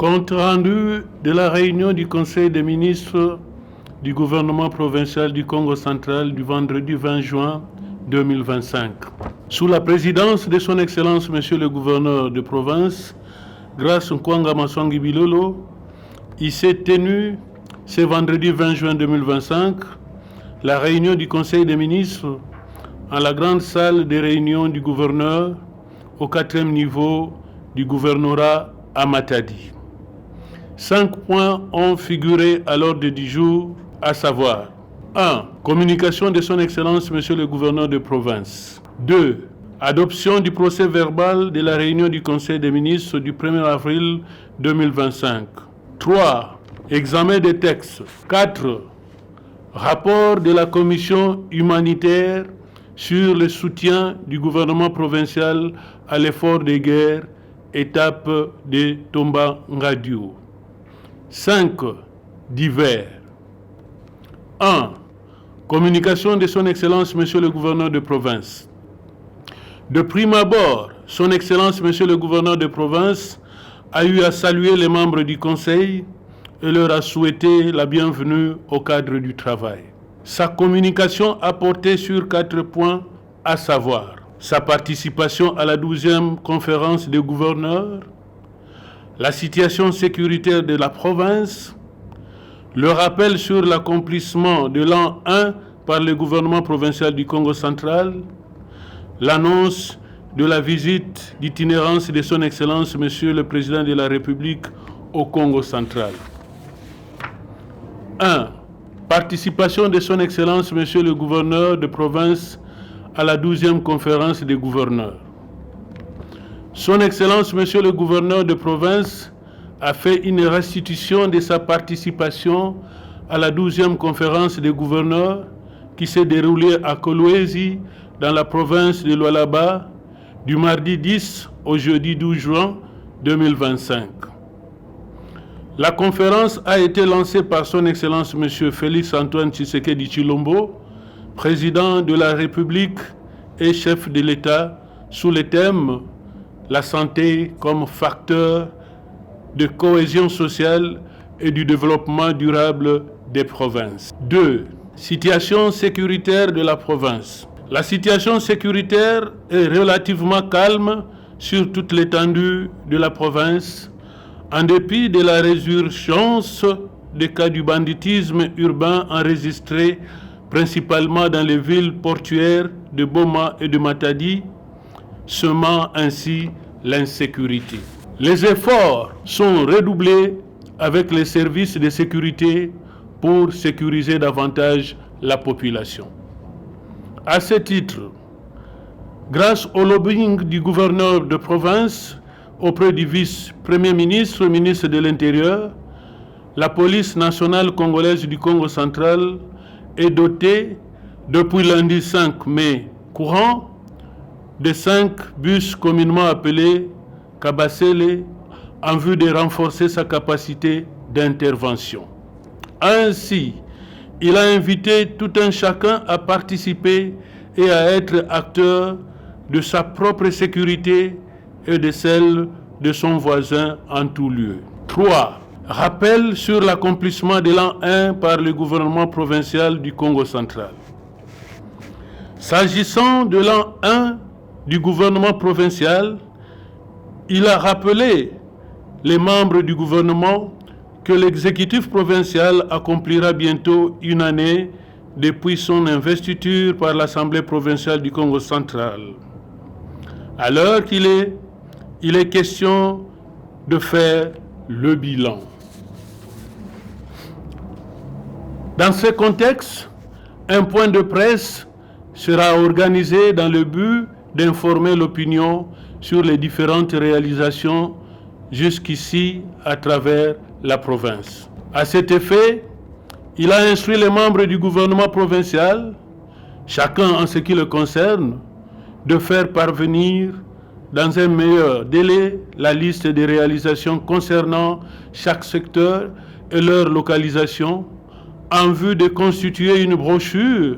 Compte rendu de la réunion du Conseil des ministres du gouvernement provincial du Congo central du vendredi 20 juin 2025. Sous la présidence de son Excellence Monsieur le gouverneur de province, Grace Nkwanga Maswangi Bilolo, il s'est tenu ce vendredi 20 juin 2025 la réunion du Conseil des ministres en la grande salle des réunions du gouverneur au 4e niveau du gouvernorat à Matadi. 5 points ont figuré à l'ordre du jour, à savoir 1. Communication de son Excellence Monsieur le gouverneur de province. 2. Adoption du procès verbal de la réunion du Conseil des ministres du 1er avril 2025. 3. Examen des textes. 4. Rapport de la commission humanitaire sur le soutien du gouvernement provincial à l'effort de guerre, étape de Tomba Ngadio. 5. Divers. 1. Communication de son Excellence Monsieur le gouverneur de province. De prime abord, son Excellence Monsieur le gouverneur de province a eu à saluer les membres du Conseil et leur a souhaité la bienvenue au cadre du travail. Sa communication a porté sur 4 points, à savoir sa participation à la 12e conférence des gouverneurs, la situation sécuritaire de la province, le rappel sur l'accomplissement de l'an 1 par le gouvernement provincial du Congo central, l'annonce de la visite d'itinérance de son Excellence Monsieur le Président de la République au Congo central. 1. Participation de son Excellence Monsieur le gouverneur de province à la 12e conférence des gouverneurs. Son Excellence Monsieur le gouverneur de province a fait une restitution de sa participation à la 12e conférence des gouverneurs qui s'est déroulée à Kolwezi dans la province de Lualaba du mardi 10 au jeudi 12 juin 2025. La conférence a été lancée par son Excellence Monsieur Félix Antoine Tshisekedi Tshilombo, président de la République et chef de l'État, sous le thème « La santé comme facteur de cohésion sociale et du développement durable des provinces. » 2. Situation sécuritaire de la province. La situation sécuritaire est relativement calme sur toute l'étendue de la province, en dépit de la résurgence des cas du banditisme urbain enregistrés principalement dans les villes portuaires de Boma et de Matadi, semant ainsi l'insécurité. Les efforts sont redoublés avec les services de sécurité pour sécuriser davantage la population. À ce titre, grâce au lobbying du gouverneur de province auprès du vice-premier ministre, ministre de l'Intérieur, la police nationale congolaise du Congo central est dotée, depuis lundi 5 mai courant, de 5 bus communément appelés Kabasele en vue de renforcer sa capacité d'intervention. Ainsi, il a invité tout un chacun à participer et à être acteur de sa propre sécurité et de celle de son voisin en tout lieu. 3. Rappel sur l'accomplissement de l'an 1 par le gouvernement provincial du Congo central. S'agissant de l'an 1 du gouvernement provincial, il a rappelé les membres du gouvernement que l'exécutif provincial accomplira bientôt une année depuis son investiture par l'Assemblée provinciale du Congo central. À l'heure qu'il est, il est question de faire le bilan. Dans ce contexte, un point de presse sera organisé dans le but d'informer l'opinion sur les différentes réalisations jusqu'ici à travers la province. À cet effet, il a instruit les membres du gouvernement provincial, chacun en ce qui le concerne, de faire parvenir dans un meilleur délai la liste des réalisations concernant chaque secteur et leur localisation en vue de constituer une brochure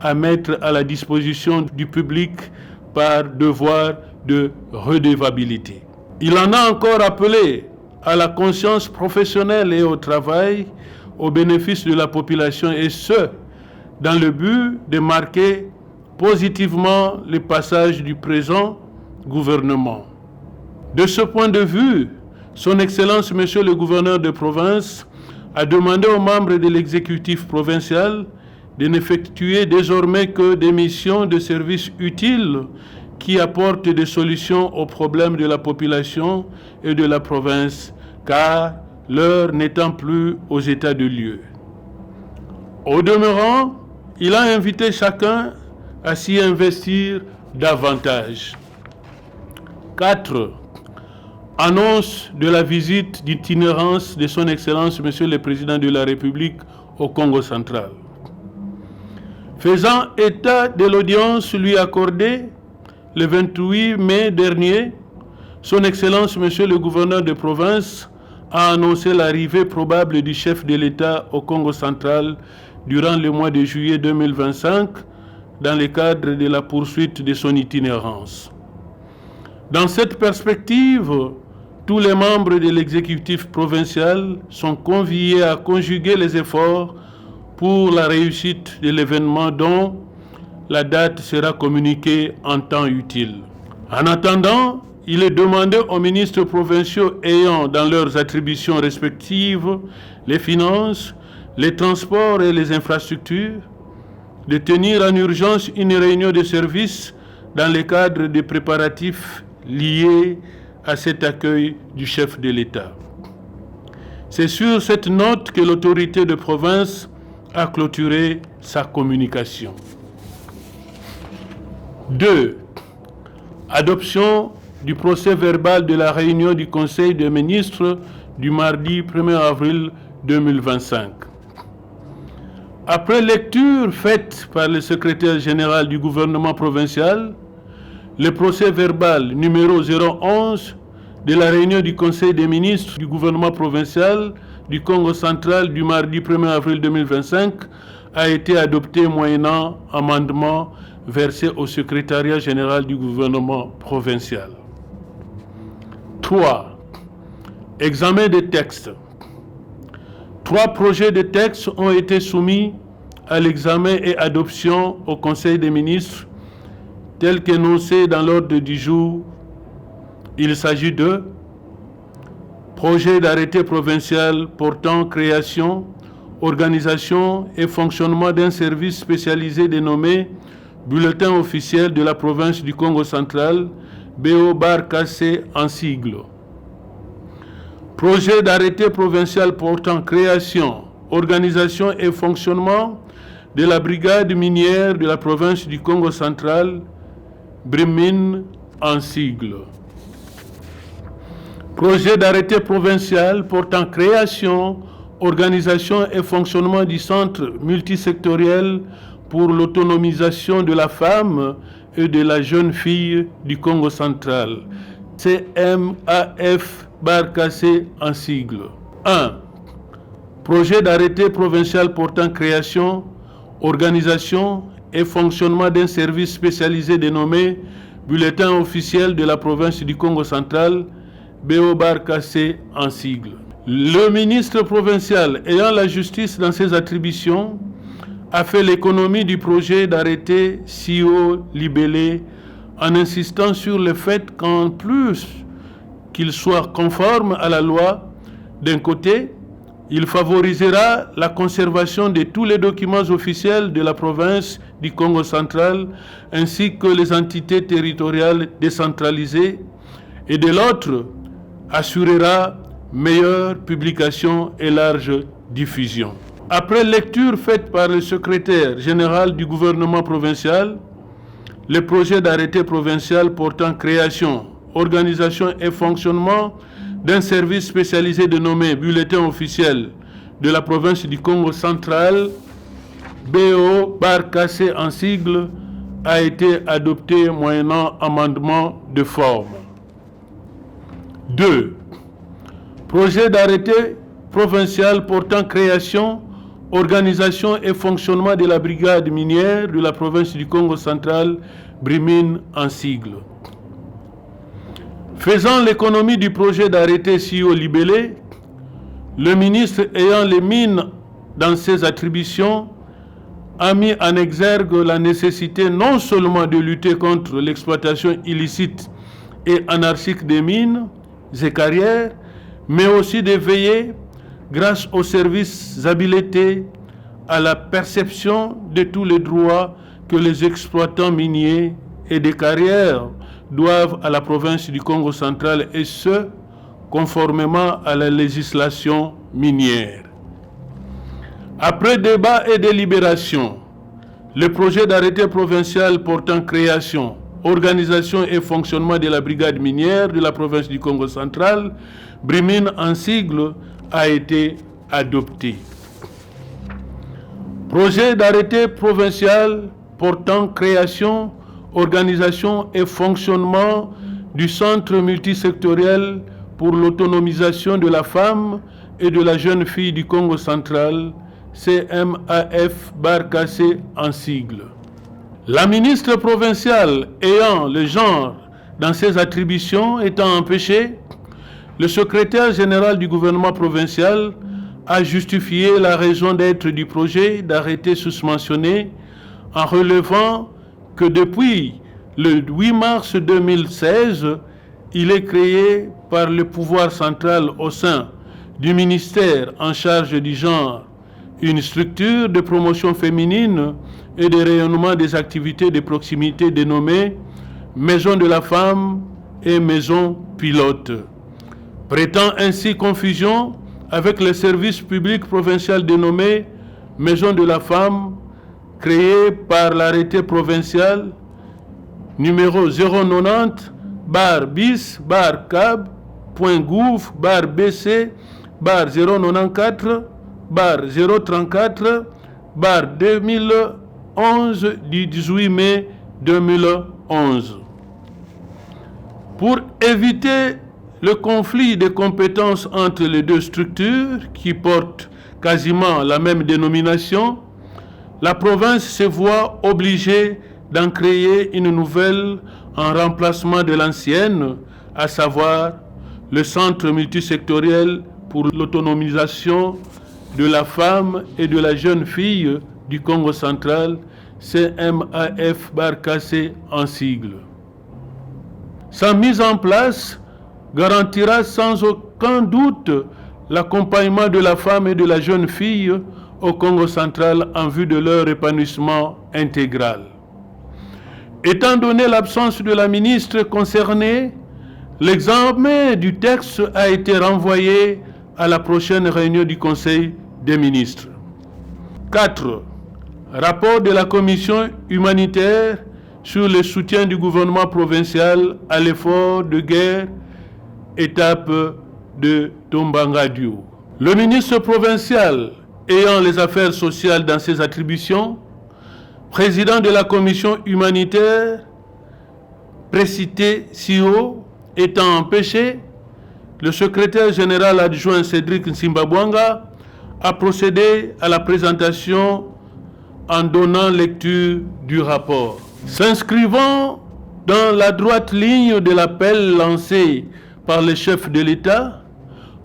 à mettre à la disposition du public par devoir de redevabilité. Il en a encore appelé à la conscience professionnelle et au travail au bénéfice de la population, et ce, dans le but de marquer positivement le passage du présent gouvernement. De ce point de vue, Son Excellence, Monsieur le gouverneur de province, a demandé aux membres de l'exécutif provincial de n'effectuer désormais que des missions de service utiles qui apportent des solutions aux problèmes de la population et de la province, car l'heure n'étant plus aux états de lieu. Au demeurant, il a invité chacun à s'y investir davantage. 4. Annonce de la visite d'itinérance de Son Excellence, Monsieur le Président de la République au Congo central. Faisant état de l'audience lui accordée le 28 mai dernier, Son Excellence, Monsieur le gouverneur de province, a annoncé l'arrivée probable du chef de l'État au Congo central durant le mois de juillet 2025, dans le cadre de la poursuite de son itinérance. Dans cette perspective, tous les membres de l'exécutif provincial sont conviés à conjuguer les efforts pour la réussite de l'événement dont la date sera communiquée en temps utile. En attendant, il est demandé aux ministres provinciaux ayant dans leurs attributions respectives les finances, les transports et les infrastructures de tenir en urgence une réunion de service dans le cadre des préparatifs liés à cet accueil du chef de l'État. C'est sur cette note que l'autorité de province a clôturé sa communication. 2. Adoption du procès verbal de la réunion du Conseil des ministres du mardi 1er avril 2025. Après lecture faite par le secrétaire général du gouvernement provincial, le procès verbal numéro 011 de la réunion du Conseil des ministres du gouvernement provincial du Congo central du mardi 1er avril 2025 a été adopté moyennant amendement versé au secrétariat général du gouvernement provincial. 3. Examen des textes. 3 projets de textes ont été soumis à l'examen et adoption au Conseil des ministres, tels qu'énoncés dans l'ordre du jour. Il s'agit de projet d'arrêté provincial portant création, organisation et fonctionnement d'un service spécialisé dénommé Bulletin officiel de la province du Congo central, BO-KC en sigle. Projet d'arrêté provincial portant création, organisation et fonctionnement de la brigade minière de la province du Congo central, BRIMIN en sigle. Projet d'arrêté provincial portant création, organisation et fonctionnement du centre multisectoriel pour l'autonomisation de la femme et de la jeune fille du Congo central, CMAF-KC en sigle. 1. Projet d'arrêté provincial portant création, organisation et fonctionnement d'un service spécialisé dénommé Bulletin officiel de la province du Congo central, BO-KC en sigle. Le ministre provincial ayant la justice dans ses attributions a fait l'économie du projet d'arrêté si haut libellé en insistant sur le fait qu'en plus qu'il soit conforme à la loi, d'un côté, il favorisera la conservation de tous les documents officiels de la province du Congo central ainsi que les entités territoriales décentralisées, et de l'autre, assurera meilleure publication et large diffusion. Après lecture faite par le secrétaire général du gouvernement provincial, le projet d'arrêté provincial portant création, organisation et fonctionnement d'un service spécialisé dénommé Bulletin officiel de la province du Congo central, BO-KC en sigle, a été adopté moyennant amendement de forme. 2. Projet d'arrêté provincial portant création, organisation et fonctionnement de la brigade minière de la province du Congo central, BRIMIN en sigle. Faisant l'économie du projet d'arrêté CIO libellé, le ministre ayant les mines dans ses attributions a mis en exergue la nécessité non seulement de lutter contre l'exploitation illicite et anarchique des mines et carrières, mais aussi de veiller, grâce aux services habilités, à la perception de tous les droits que les exploitants miniers et des carrières doivent à la province du Congo central, et ce, conformément à la législation minière. Après débat et délibération, le projet d'arrêté provincial portant création, organisation et fonctionnement de la brigade minière de la province du Congo central, BRIMIN en sigle, a été adopté. Projet d'arrêté provincial portant création, organisation et fonctionnement du centre multisectoriel pour l'autonomisation de la femme et de la jeune fille du Congo central, CMAF-KC en sigle. La ministre provinciale ayant le genre dans ses attributions étant empêchée, le secrétaire général du gouvernement provincial a justifié la raison d'être du projet d'arrêté susmentionné en relevant que depuis le 8 mars 2016, il est créé par le pouvoir central au sein du ministère en charge du genre une structure de promotion féminine et de rayonnement des activités de proximité dénommée Maison de la Femme et Maison Pilote, prêtant ainsi confusion avec le service public provincial dénommé Maison de la Femme, créé par l'arrêté provincial numéro 090-BIS-CAB.gouv-BC-034-034-2011 du 18 mai 2011. Pour éviter le conflit de compétences entre les deux structures qui portent quasiment la même dénomination, la province se voit obligée d'en créer une nouvelle en remplacement de l'ancienne, à savoir le Centre multisectoriel pour l'autonomisation de la femme et de la jeune fille du Congo central, CMAF-KC en sigle. Sa mise en place garantira sans aucun doute l'accompagnement de la femme et de la jeune fille au Congo central en vue de leur épanouissement intégral. Étant donné l'absence de la ministre concernée, l'examen du texte a été renvoyé à la prochaine réunion du Conseil des ministres. 4. Rapport de la commission humanitaire sur le soutien du gouvernement provincial à l'effort de guerre, étape de Tombangadio. Le ministre provincial ayant les affaires sociales dans ses attributions, président de la commission humanitaire, précité CIO, étant empêché, le secrétaire général adjoint Cédric Nsimbabwanga a procédé à la présentation en donnant lecture du rapport. S'inscrivant dans la droite ligne de l'appel lancé par le chef de l'État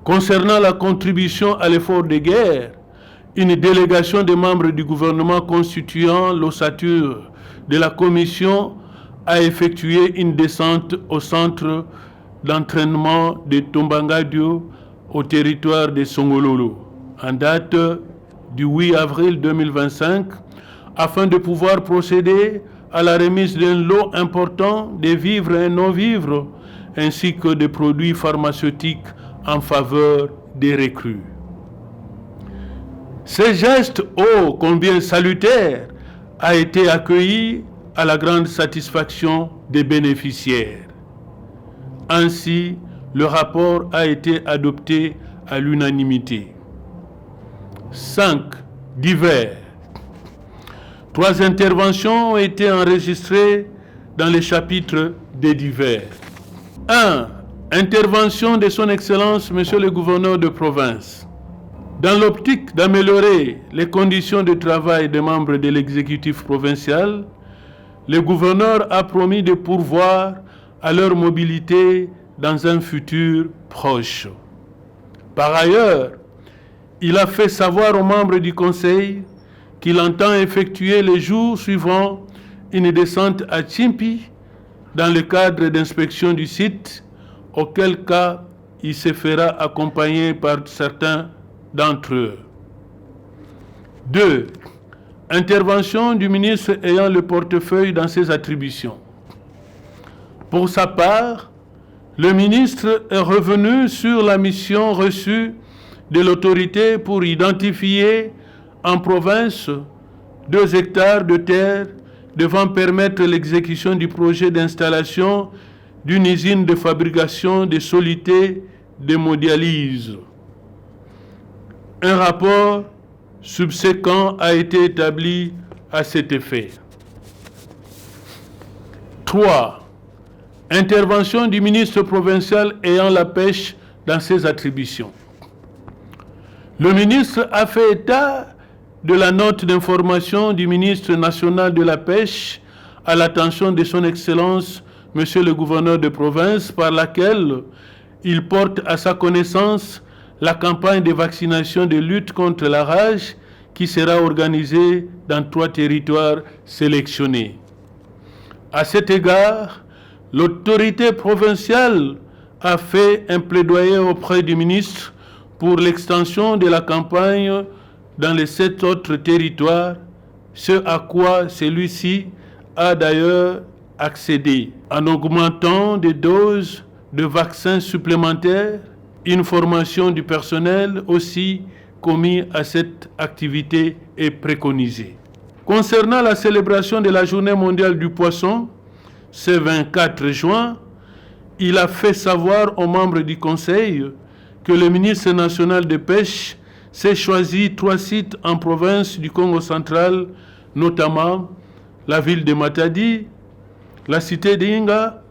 concernant la contribution à l'effort de guerre, une délégation de membres du gouvernement constituant l'ossature de la commission a effectué une descente au centre d'entraînement de Tombangadio au territoire de Songololo en date du 8 avril 2025 afin de pouvoir procéder à la remise d'un lot important de vivres et non-vivres ainsi que de produits pharmaceutiques en faveur des recrues. Ce geste ô combien salutaire a été accueilli à la grande satisfaction des bénéficiaires. Ainsi, le rapport a été adopté à l'unanimité. 5. Divers. 3 interventions ont été enregistrées dans les chapitres des divers. 1. Intervention de son Excellence, Monsieur le Gouverneur de province. Dans l'optique d'améliorer les conditions de travail des membres de l'exécutif provincial, le gouverneur a promis de pourvoir à leur mobilité dans un futur proche. Par ailleurs, il a fait savoir aux membres du Conseil qu'il entend effectuer les jours suivants une descente à Tchimpi dans le cadre d'inspection du site, auquel cas il se fera accompagner par certains d'entre eux. 2. Intervention du ministre ayant le portefeuille dans ses attributions. Pour sa part, le ministre est revenu sur la mission reçue de l'autorité pour identifier en province 2 hectares de terre devant permettre l'exécution du projet d'installation d'une usine de fabrication de solutés d'hémodialyse. Un rapport subséquent a été établi à cet effet. 3. Intervention du ministre provincial ayant la pêche dans ses attributions. Le ministre a fait état de la note d'information du ministre national de la pêche à l'attention de son Excellence, Monsieur le gouverneur de province, par laquelle il porte à sa connaissance la campagne de vaccination de lutte contre la rage qui sera organisée dans 3 territoires sélectionnés. À cet égard, l'autorité provinciale a fait un plaidoyer auprès du ministre pour l'extension de la campagne dans les 7 autres territoires, ce à quoi celui-ci a d'ailleurs accédé, en augmentant des doses de vaccins supplémentaires. Une formation du personnel aussi commis à cette activité est préconisée. Concernant la célébration de la Journée mondiale du poisson, ce 24 juin, il a fait savoir aux membres du Conseil que le ministre national de pêche s'est choisi 3 sites en province du Congo central, notamment la ville de Matadi, la cité d'Inga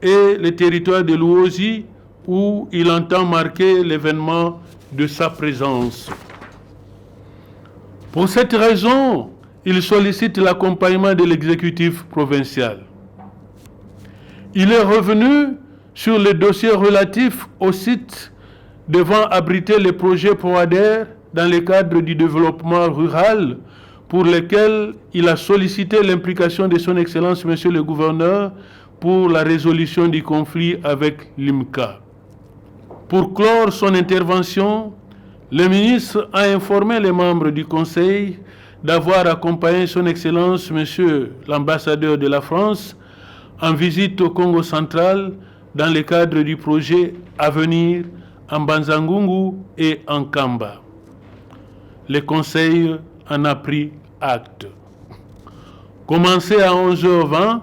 et le territoire de Luozi, où il entend marquer l'événement de sa présence. Pour cette raison, il sollicite l'accompagnement de l'exécutif provincial. Il est revenu sur le dossier relatif au site devant abriter les projets PROADER dans le cadre du développement rural, pour lesquels il a sollicité l'implication de son Excellence, Monsieur le gouverneur, pour la résolution du conflit avec l'IMCA. Pour clore son intervention, le ministre a informé les membres du Conseil d'avoir accompagné son Excellence, Monsieur l'ambassadeur de la France, en visite au Congo central dans le cadre du projet Avenir en Banzangungu et en Kamba. Le Conseil en a pris acte. Commencée à 11h20,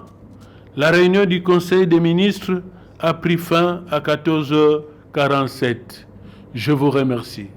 la réunion du Conseil des ministres a pris fin à 14h47. Je vous remercie.